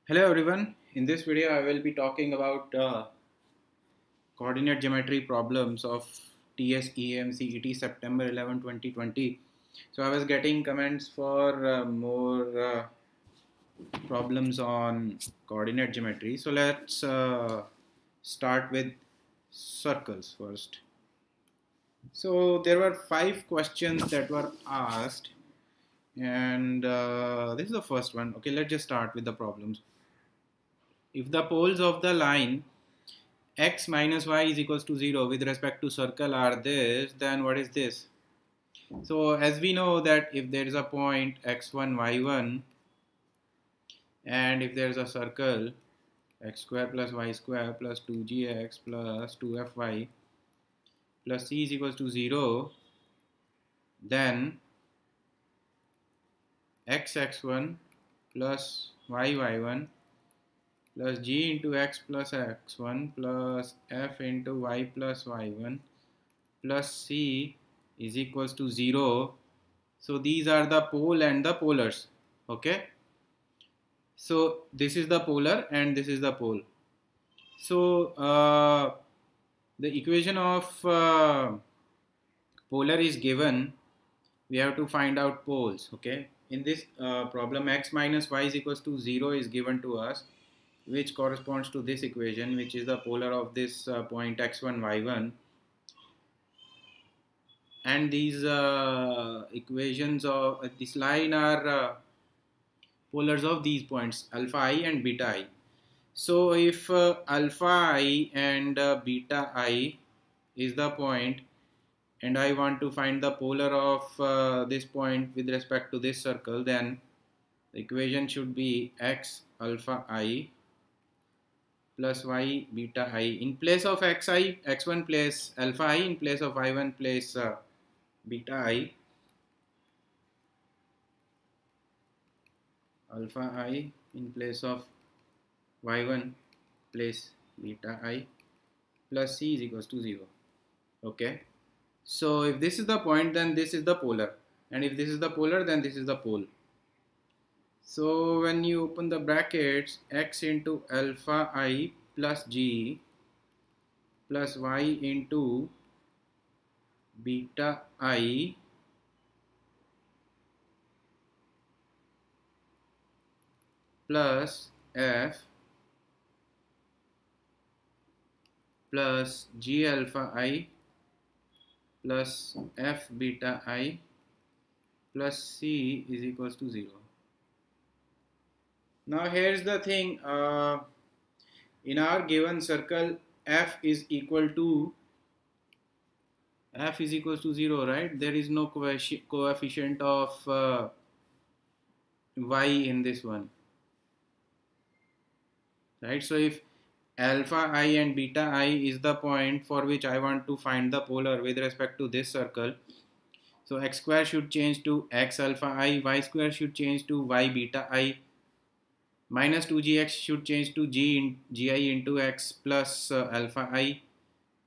Hello everyone. In this video I will be talking about coordinate geometry problems of TSEM CET September 11, 2020. So I was getting comments for more problems on coordinate geometry. So let's start with circles first. So there were 5 questions that were asked, and this is the first one. Okay, let's just start with the problems. If the poles of the line x minus y is equals to 0 with respect to circle are this, then what is this? So as we know that if there is a point x1 y1 and if there is a circle x square plus y square plus 2gx plus 2fy plus c is equals to 0, then x1 plus y1 plus g into x plus x1 plus f into y plus y1 plus c is equals to 0. So these are the pole and the polars. Okay, so this is the polar and this is the pole. So the equation of polar is given. We have to find out poles. Okay, in this problem x minus y is equals to 0 is given to us, which corresponds to this equation, which is the polar of this point x1 y1, and these equations of this line are polars of these points alpha I and beta I. So if alpha I and beta I is the point and I want to find the polar of this point with respect to this circle, then the equation should be x alpha I plus y beta I. In place of xi, x1 place alpha I, in place of y1 place beta I. Alpha I in place of y1 place beta I plus c is equals to 0. Okay, so if this is the point, then this is the polar, and if this is the polar, then this is the pole. So when you open the brackets, x into alpha I plus g plus y into beta I plus f plus g alpha I plus f beta I plus c is equals to 0. Now here's the thing, in our given circle f is equals to 0, right? There is no coefficient of y in this one, right? So if alpha I and beta I is the point for which I want to find the polar with respect to this circle, so x square should change to x alpha I, y square should change to y beta I, minus 2gx should change to gi into x plus alpha I,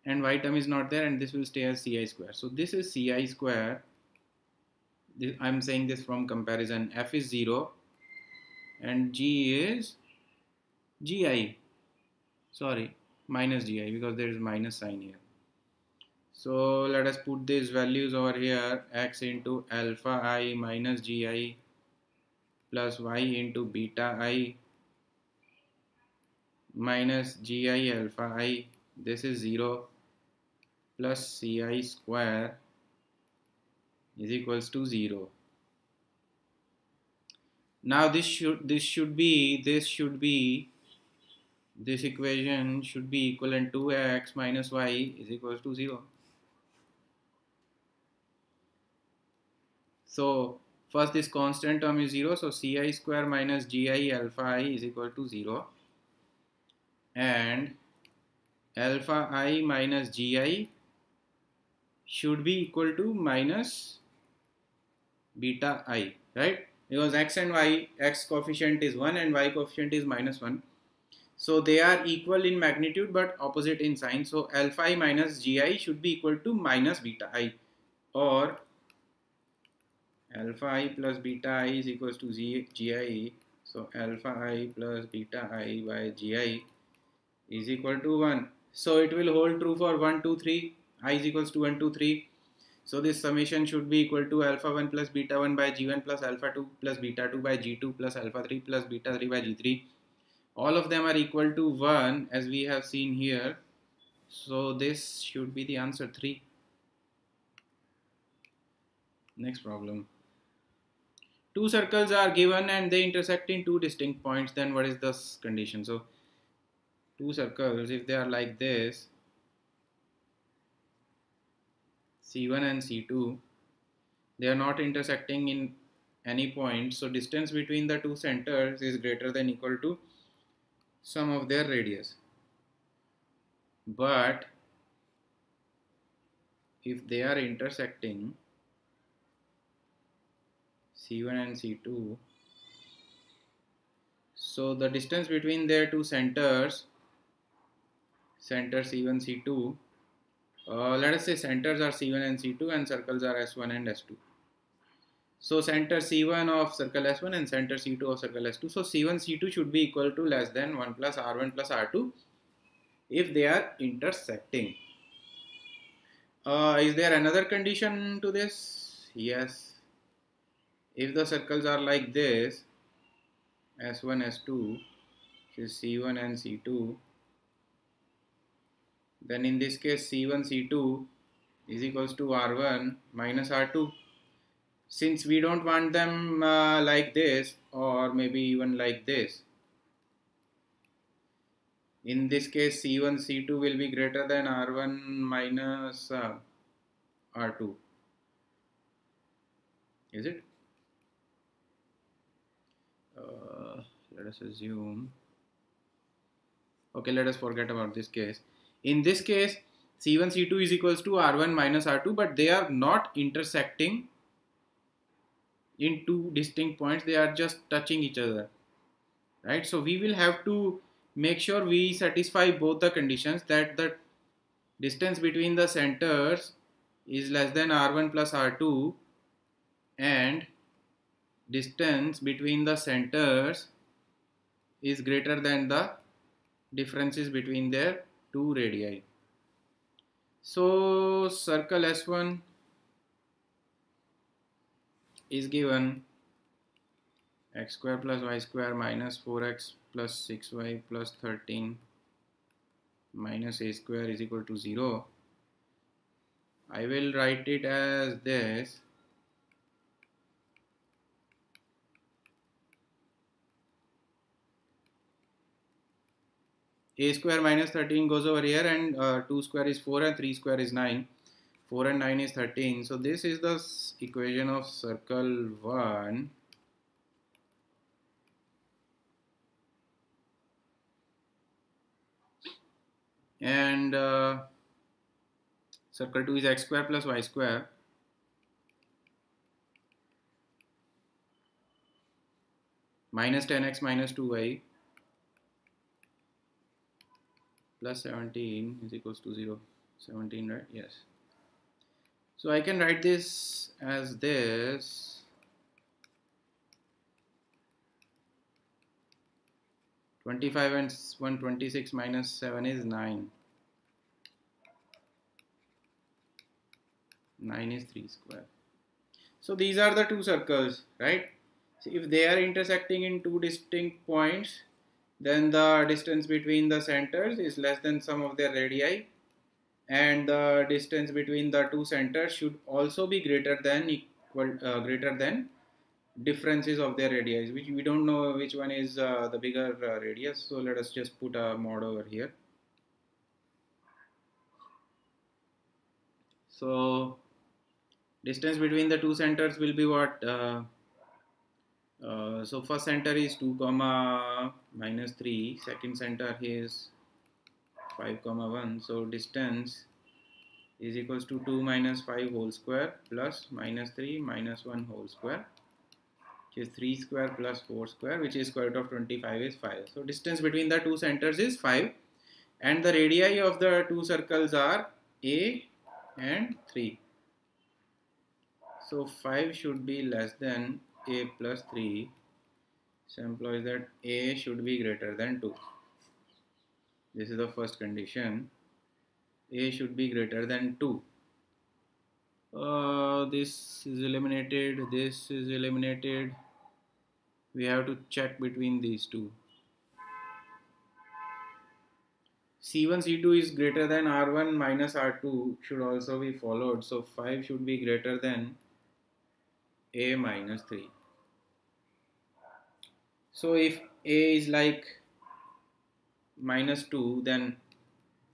and y term is not there, and this will stay as ci square. So this is ci square. I'm saying this from comparison. F is 0 and g is gi. Sorry, minus gi, because there is minus sign here. So let us put these values over here. X into alpha I minus gi plus y into beta I minus gi alpha I. This is 0 plus ci square is equals to 0. Now this equation should be equivalent to x minus y is equals to 0. So first this constant term is 0, so ci square minus gi alpha I is equal to 0, and alpha I minus gi should be equal to minus beta I, right? Because x and y, x coefficient is 1 and y coefficient is minus 1. So they are equal in magnitude but opposite in sign. So alpha I minus gi should be equal to minus beta I, or alpha I plus beta I is equals to gi So alpha I plus beta I by gi is equal to 1. So it will hold true for 1, 2, 3. I is equals to 1, 2, 3. So this summation should be equal to alpha 1 plus beta 1 by g1 plus alpha 2 plus beta 2 by g2 plus alpha 3 plus beta 3 by g3. All of them are equal to 1 as we have seen here. So this should be the answer 3. Next problem. Two circles are given and they intersect in two distinct points. Then what is this condition? So two circles, if they are like this, C1 and C2, they are not intersecting in any point. So distance between the two centers is greater than equal to sum of their radius. But if they are intersecting C1 and C2, so the distance between their two centers, center C1, C2, let us say centers are C1 and C2 and circles are S1 and S2. So center C1 of circle S1 and center C2 of circle S2. So C1, C2 should be equal to less than 1 plus R1 plus R2 if they are intersecting. Is there another condition to this? Yes. If the circles are like this, S1, S2, which is C1 and C2, then in this case C1, C2 is equals to R1 minus R2. Since we don't want them like this or maybe even like this, in this case C1, C2 will be greater than R1 minus R2. Is it? Let us assume. Okay, let us forget about this case. In this case, C1, C2 is equals to R1 minus R2, but they are not intersecting in two distinct points. They are just touching each other, right? So we will have to make sure we satisfy both the conditions, that the distance between the centers is less than R1 plus R2 and distance between the centers is greater than the differences between their two radii. So circle S1 is given x square plus y square minus 4x plus 6y plus 13 minus a square is equal to 0. I will write it as this. A square minus 13 goes over here, and 2 square is 4 and 3 square is 9. 4 and 9 is 13. So this is the equation of circle 1. And circle 2 is x square plus y square minus 10x minus 2y plus 17 is equals to 0. 17, right? Yes. So I can write this as this. 25 and 126 minus 7 is 9. 9 is 3 square. So these are the two circles, right? So if they are intersecting in two distinct points, then the distance between the centers is less than sum of their radii, and the distance between the two centers should also be greater than differences of their radii, which we don't know which one is the bigger radius. So let us just put a mod over here. So distance between the two centers will be what? So first center is 2 comma minus 3, second center is 5 comma 1. So distance is equals to 2 minus 5 whole square plus minus 3 minus 1 whole square, which is 3 square plus 4 square, which is square root of 25 is 5. So distance between the two centers is 5, and the radii of the two circles are A and 3. So 5 should be less than A plus 3. So implies that A should be greater than 2. This is the first condition. A should be greater than 2. This is eliminated. This is eliminated. We have to check between these two. C1, C2 is greater than R1 minus R2 should also be followed. So 5 should be greater than A minus 3. So if A is like minus 2, then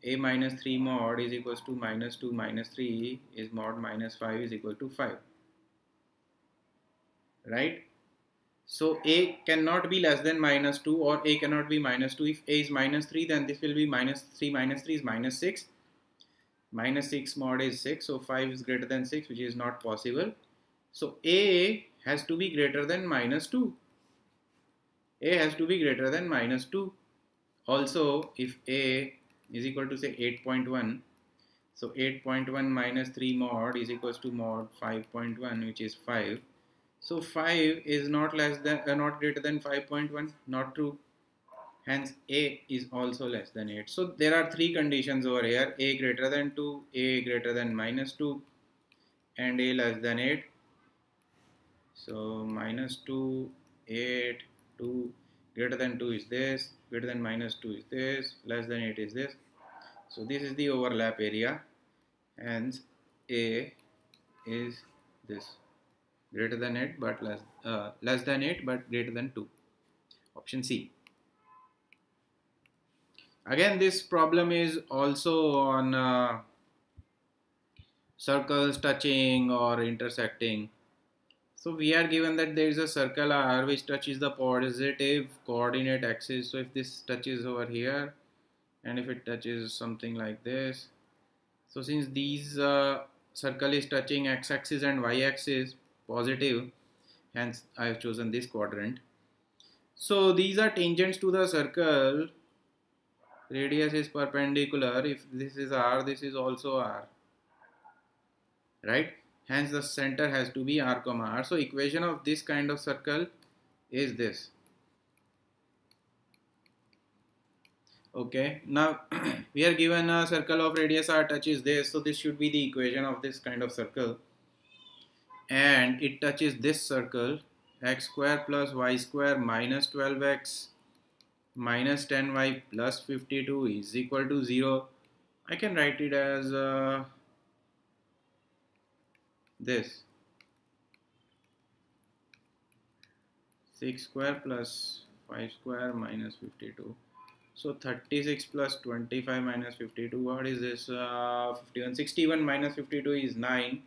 A minus 3 mod is equals to minus 2 minus 3 is mod minus 5 is equal to 5. Right? So A cannot be less than minus 2 or A cannot be minus 2. If A is minus 3, then this will be minus 3 is minus 6. Minus 6 mod is 6. So 5 is greater than 6, which is not possible. So A has to be greater than minus 2. A has to be greater than minus 2. Also, if A is equal to say 8.1, so 8.1 minus 3 mod is equals to mod 5.1, which is 5. So 5 is not less than not greater than 5.1, not true. Hence A is also less than 8. So there are three conditions over here: A greater than 2, A greater than minus 2, and A less than 8. So minus 2, 8, 2, greater than 2 is this, greater than minus 2 is this, less than 8 is this. So this is the overlap area. Hence A is this, greater than 8 but less than 8 but greater than 2. Option C. Again, this problem is also on circles touching or intersecting. So we are given that there is a circle R which touches the positive coordinate axis. So if this touches over here and if it touches something like this, so since these circle is touching x-axis and y-axis positive, hence I have chosen this quadrant. So these are tangents to the circle. Radius is perpendicular. If this is R, this is also R, right? Hence the center has to be R comma R. So equation of this kind of circle is this. Okay, now we are given a circle of radius R touches this, so this should be the equation of this kind of circle, and it touches this circle. X square plus y square minus 12x minus 10y plus 52 is equal to 0. I can write it as this: 6 square plus 5 square minus 52. So 36 plus 25 minus 52, what is this? 51. 61 minus 52 is 9,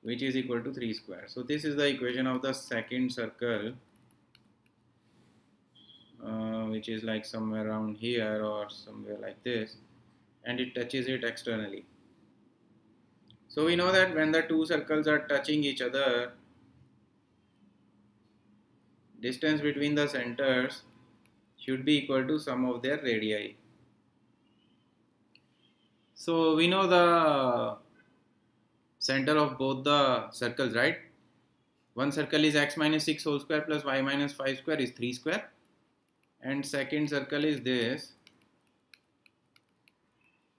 which is equal to 3 square. So this is the equation of the second circle, which is like somewhere around here or somewhere like this, and it touches it externally. So we know that when the two circles are touching each other, distance between the centers should be equal to sum of their radii. So we know the center of both the circles, right? One circle is x minus 6 whole square plus y minus 5 square is 3 square, and second circle is this,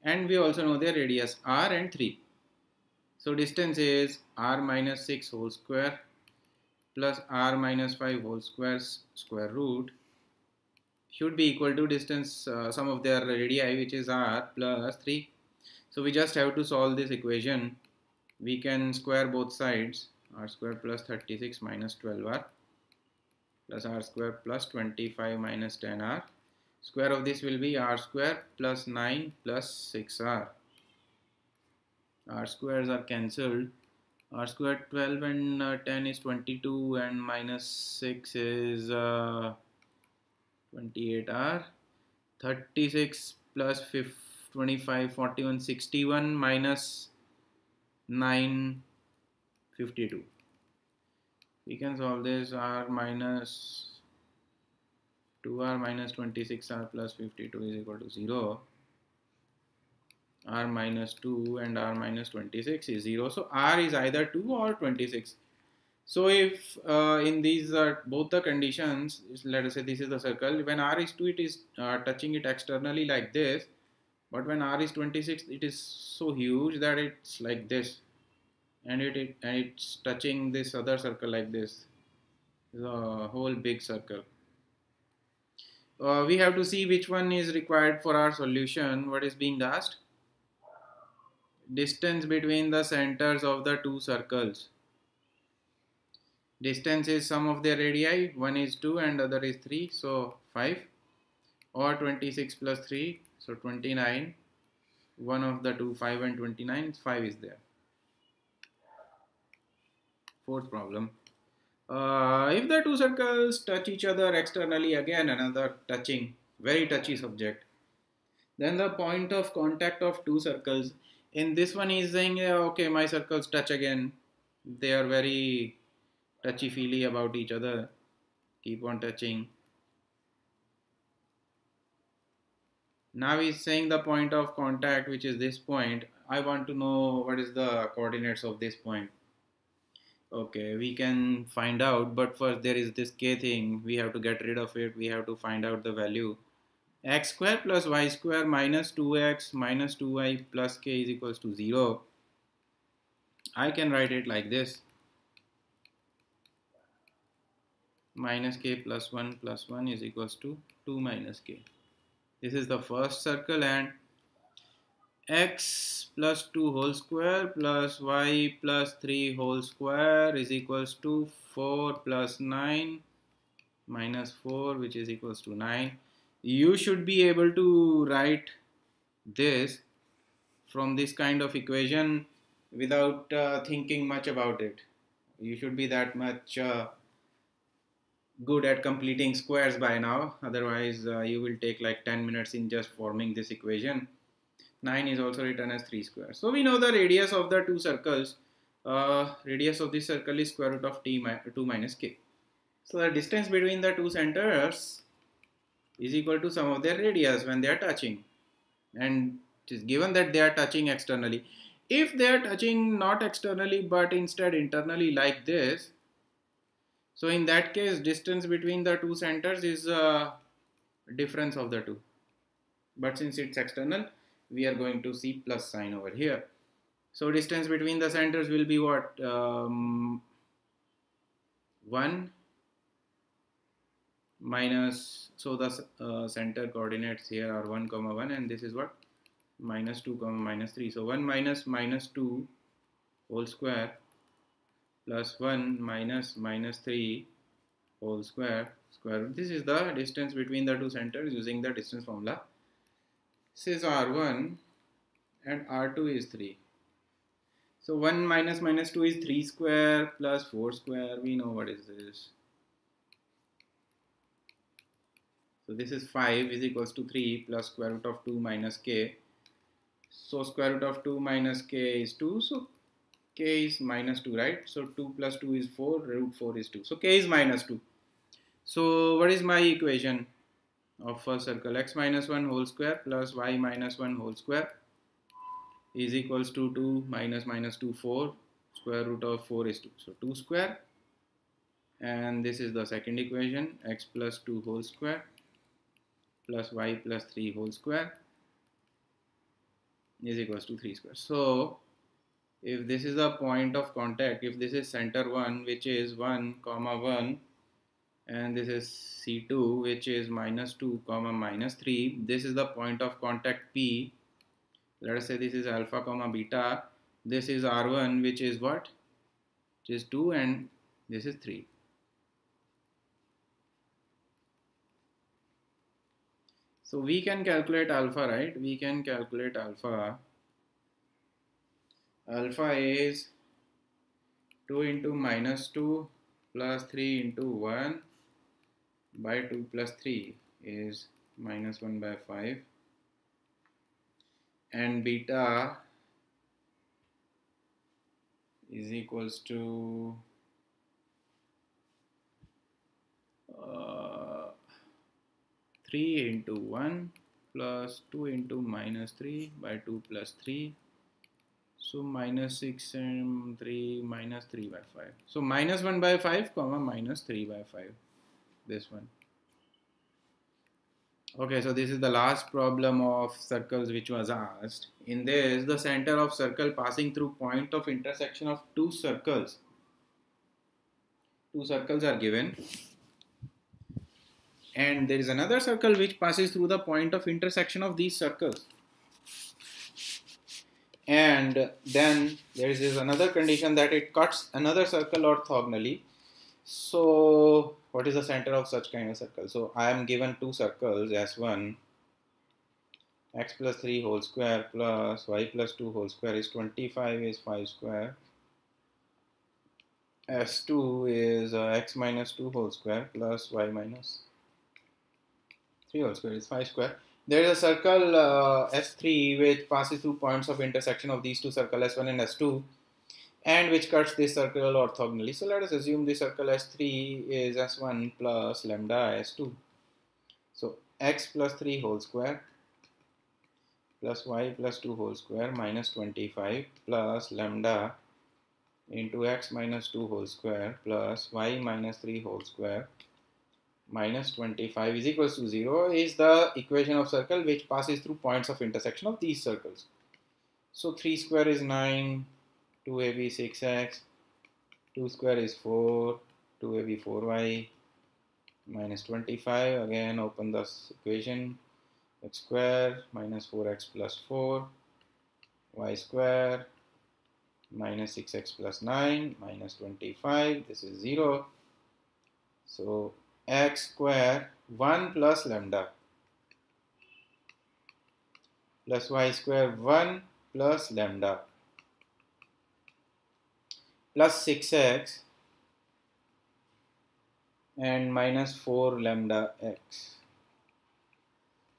and we also know their radius r and 3. So distance is r minus 6 whole square plus r minus 5 whole square square root should be equal to distance sum of their radii, which is r plus 3. So we just have to solve this equation. We can square both sides. R square plus 36 minus 12r plus r square plus 25 minus 10r. Square of this will be r square plus 9 plus 6r. R squares are cancelled. R square 12 and 10 is 22, and minus 6 is 28r. 36 plus 25, 41, 61 minus 9, 52. We can solve this. R minus 2r minus 26r plus 52 is equal to 0. R minus 2 and r minus 26 is 0. So r is either 2 or 26. So if in these both the conditions, let us say this is the circle, when r is 2 it is touching it externally like this, but when r is 26 it is so huge that it's like this, and it's touching this other circle like this, the whole big circle. We have to see which one is required for our solution. What is being asked? Distance between the centers of the two circles. Distance is sum of their radii, one is 2 and other is 3, so 5, or 26 plus 3, so 29, one of the two, 5 and 29, 5 is there. Fourth problem. If the two circles touch each other externally, again another touching, very touchy subject, then the point of contact of two circles, in this one is saying, yeah, okay, my circles touch again, they are very touchy-feely about each other, keep on touching. Now he's saying the point of contact, which is this point. I want to know what is the coordinates of this point. Okay, we can find out, but first there is this k thing, we have to get rid of it, we have to find out the value. X square plus y square minus 2x minus 2y plus k is equals to 0. I can write it like this. Minus k plus 1 is equals to 2 minus k. This is the first circle, and x plus 2 whole square plus y plus 3 whole square is equals to 4 plus 9 minus 4, which is equals to 9. You should be able to write this from this kind of equation without thinking much about it. You should be that much good at completing squares by now, otherwise you will take like 10 minutes in just forming this equation. 9 is also written as 3 squares. So we know the radius of the two circles. Radius of this circle is square root of 2 minus k. So the distance between the two centers is equal to sum of their radius when they are touching. And it is given that they are touching externally. If they are touching not externally but instead internally like this, so in that case distance between the two centers is difference of the two. But since it's external, we are going to see plus sign over here. So distance between the centers will be what? 1 minus, so the center coordinates here are 1 comma 1, and this is what? Minus 2 comma minus 3. So 1 minus minus 2 whole square plus 1 minus minus 3 whole square root. This is the distance between the two centers using the distance formula. This is R1 and R2 is 3. So 1 minus minus 2 is 3 square plus 4 square. We know what is this. So this is 5 is equals to 3 plus square root of 2 minus k. So square root of 2 minus k is 2. So k is minus 2, right? So 2 plus 2 is 4, root 4 is 2. So k is minus 2. So what is my equation of first circle? X minus 1 whole square plus y minus 1 whole square is equals to 2 minus minus 2, 4. Square root of 4 is 2. So 2 square. And this is the second equation. X plus 2 whole square plus y plus 3 whole square is equals to 3 square. So if this is the point of contact, if this is center 1, which is 1 comma 1, and this is C2, which is minus 2 comma minus 3, this is the point of contact P. Let us say this is alpha comma beta. This is R1, which is what? Which is 2, and this is 3. So we can calculate alpha, right? We can calculate alpha. Alpha is 2 into minus 2 plus 3 into 1 by 2 plus 3 is minus 1 by 5. And beta is equals to 3 into 1 plus 2 into minus 3 by 2 plus 3. So minus 6 and 3 minus 3 by 5. So minus 1 by 5 comma minus 3 by 5. This one. Okay, so this is the last problem of circles which was asked. In this, the center of circle passing through point of intersection of two circles. Two circles are given. And there is another circle which passes through the point of intersection of these circles. And then there is another condition that it cuts another circle orthogonally. So what is the center of such kind of circle? So I am given two circles, S1 x plus 3 whole square plus y plus 2 whole square is 25 is 5 square. S2 is x minus 2 whole square plus y minus 3 whole square is 5 square. There is a circle S3 which passes through points of intersection of these two circles S1 and S2 and which cuts this circle orthogonally. So let us assume the circle S3 is S1 plus lambda S2. So x plus 3 whole square plus y plus 2 whole square minus 25 plus lambda into x minus 2 whole square plus y minus 3 whole square minus 25 is equals to 0 is the equation of circle which passes through points of intersection of these circles. So 3 square is 9, 2ab 6x, 2 square is 4, 2ab 4y minus 25. Again open this equation, x square minus 4x plus 4, y square minus 6x plus 9 minus 25, this is 0. So x square 1 plus lambda plus y square 1 plus lambda plus 6x and minus 4 lambda x,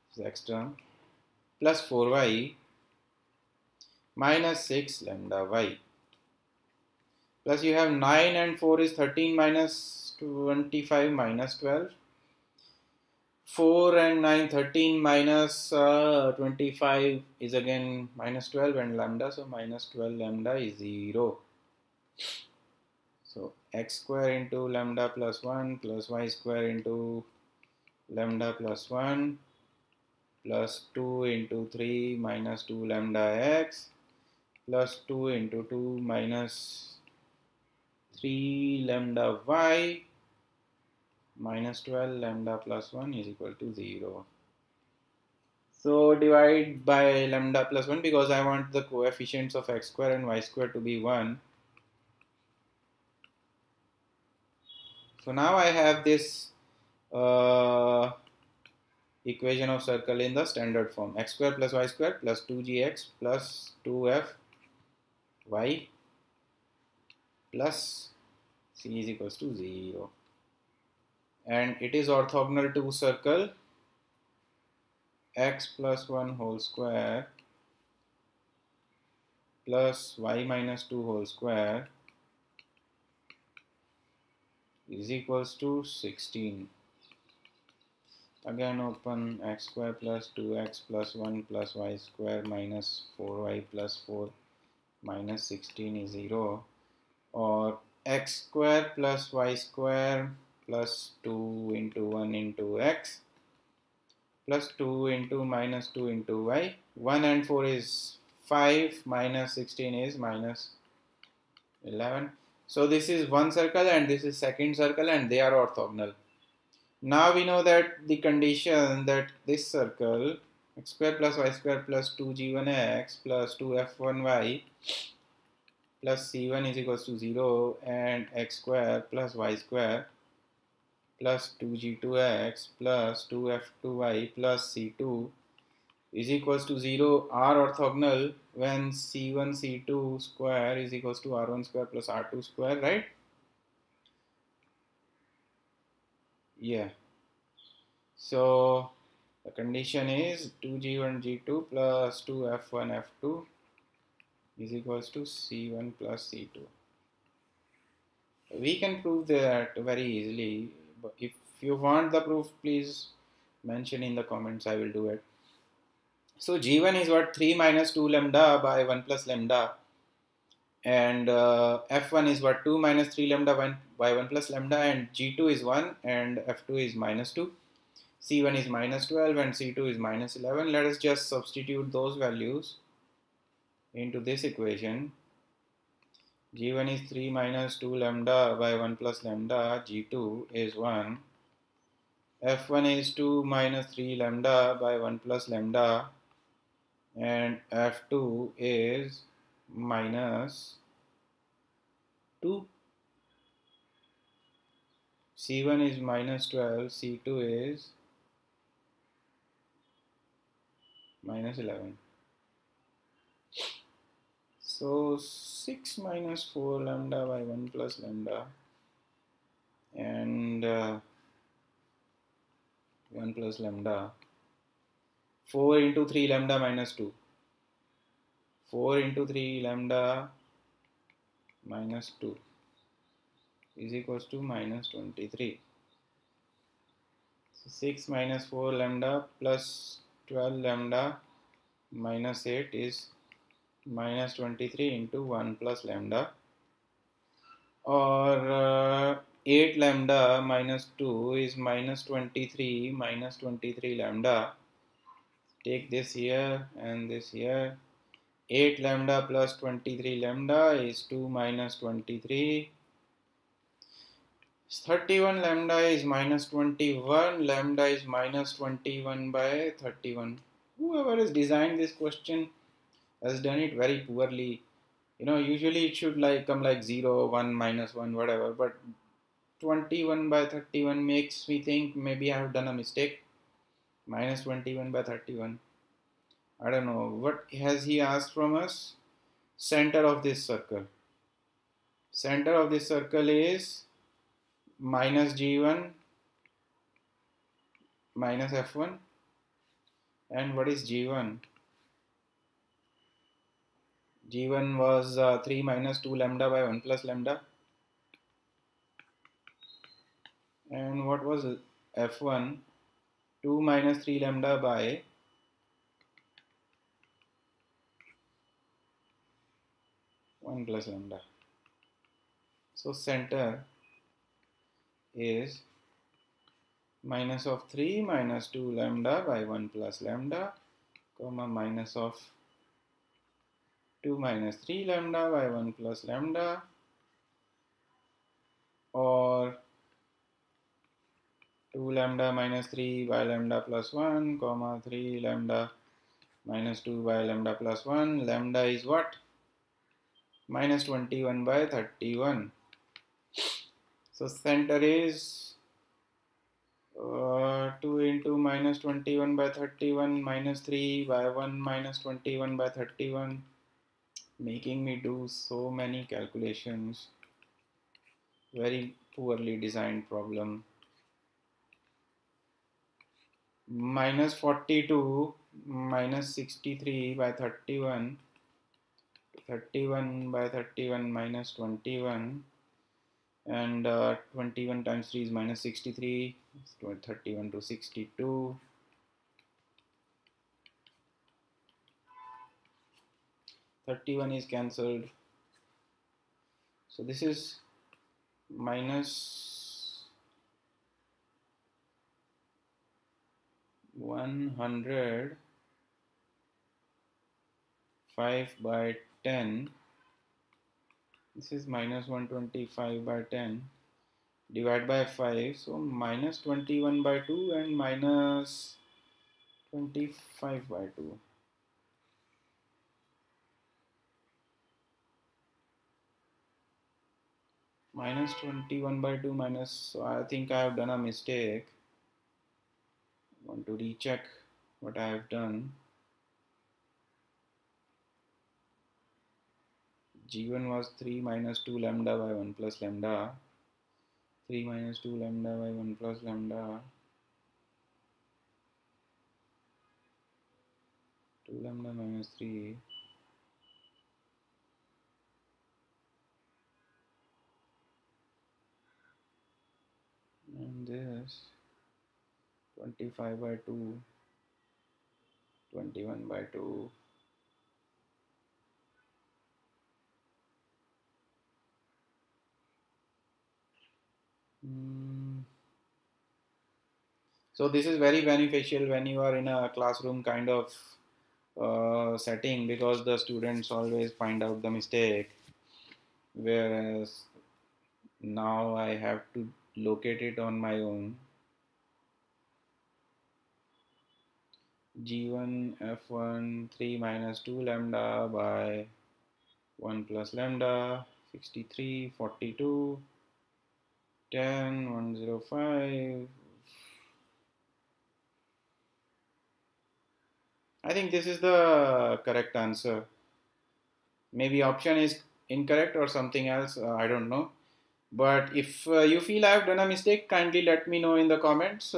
this is x term, plus 4y minus 6 lambda y, plus you have 9 and 4 is 13 minus 25 minus 12, 4 and 9 13 minus 25 is again minus 12 and lambda, so minus 12 lambda is 0. So x square into lambda plus 1 plus y square into lambda plus 1 plus 2 into 3 minus 2 lambda x plus 2 into 2 minus 3 lambda y minus 12 lambda plus 1 is equal to 0. So divide by lambda plus 1 because I want the coefficients of x square and y square to be 1. So now I have this equation of circle in the standard form, x square plus y square plus 2gx plus 2fy plus c is equals to 0. And it is orthogonal to circle x plus 1 whole square plus y minus 2 whole square is equals to 16. Again open x square plus 2x plus 1 plus y square minus 4y plus 4 minus 16 is 0, or x square plus y square plus 2 into 1 into x plus 2 into minus 2 into y. 1 and 4 is 5 minus 16 is minus 11. So this is one circle and this is second circle and they are orthogonal. Now we know that the condition that this circle x square plus y square plus 2g1x plus 2f1y plus c1 is equals to 0 and x square plus y square plus 2g2x plus 2f2y plus c2 is equals to 0 are orthogonal when c1 c2 square is equals to r1 square plus r2 square, right? Yeah. So the condition is 2g1 g2 plus 2f1 f2 is equals to c1 plus c2. We can prove that very easily, but if you want the proof, please mention in the comments, I will do it. So g1 is what? 3 minus 2 lambda by 1 plus lambda. and f1 is what, 2 minus 3 lambda 1 by 1 plus lambda, and g2 is 1 and f2 is minus 2, c1 is minus 12 and c2 is minus 11. Let us just substitute those values into this equation. g1 is 3 minus 2 lambda by 1 plus lambda, g2 is 1, f1 is 2 minus 3 lambda by 1 plus lambda, and f2 is minus 2. c1 is minus 12, c2 is minus 11. So 6 minus 4 lambda by 1 plus lambda, and 1 plus lambda, 4 into 3 lambda minus 2, 4 into 3 lambda minus 2 is equals to minus 23. So 6 minus 4 lambda plus 12 lambda minus 8 is minus 23 into 1 plus lambda, or 8 lambda minus 2 is minus 23 lambda. Take this here and this here. 8 lambda plus 23 lambda is 2 minus 23. 31 lambda is minus 21. Lambda is minus 21 by 31. Whoever has designed this question has done it very poorly. Usually it should come like 0, 1, minus 1, whatever. But 21 by 31 makes me think maybe I have done a mistake. Minus 21 by 31. I don't know. What has he asked from us? Center of this circle. Center of this circle is minus g1 minus f1. And what is g1? g1 was 3 minus 2 lambda by 1 plus lambda. And what was f1? 2 minus 3 lambda by 1 plus lambda. So center is minus of 3 minus 2 lambda by 1 plus lambda, comma minus of 2 minus 3 lambda by 1 plus lambda, or 2 lambda minus 3 by lambda plus 1, comma 3 lambda minus 2 by lambda plus 1. Lambda is what? Minus 21 by 31. So center is 2 into minus 21 by 31 minus 3 by 1 minus 21 by 31, making me do so many calculations. Very poorly designed problem. Minus 42 minus 63 by 31, 31 by 31 minus 21, and 21 times 3 is minus 63, 31 to 62. 31 is cancelled. So this is minus 105 by 10. This is minus 125 by 10. Divide by 5. So minus 21 by 2 and minus 25 by 2. Minus 21 by 2 minus, so I think I have done a mistake. I want to recheck what I have done. g1 was 3 minus 2 lambda by 1 plus lambda. 3 minus 2 lambda by 1 plus lambda. 2 lambda minus 3. And this 25 by 2, 21 by 2, Mm. So this is very beneficial when you are in a classroom kind of setting, because the students always find out the mistake, whereas now I have to locate it on my own. G1 F1 3 minus 2 lambda by 1 plus lambda 63 42 10 105. I think this is the correct answer. Maybe option is incorrect or something else, I don't know. But if you feel I have done a mistake, kindly let me know in the comments.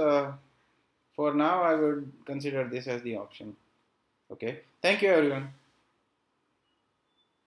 For now, I would consider this as the option. Okay. Thank you, everyone.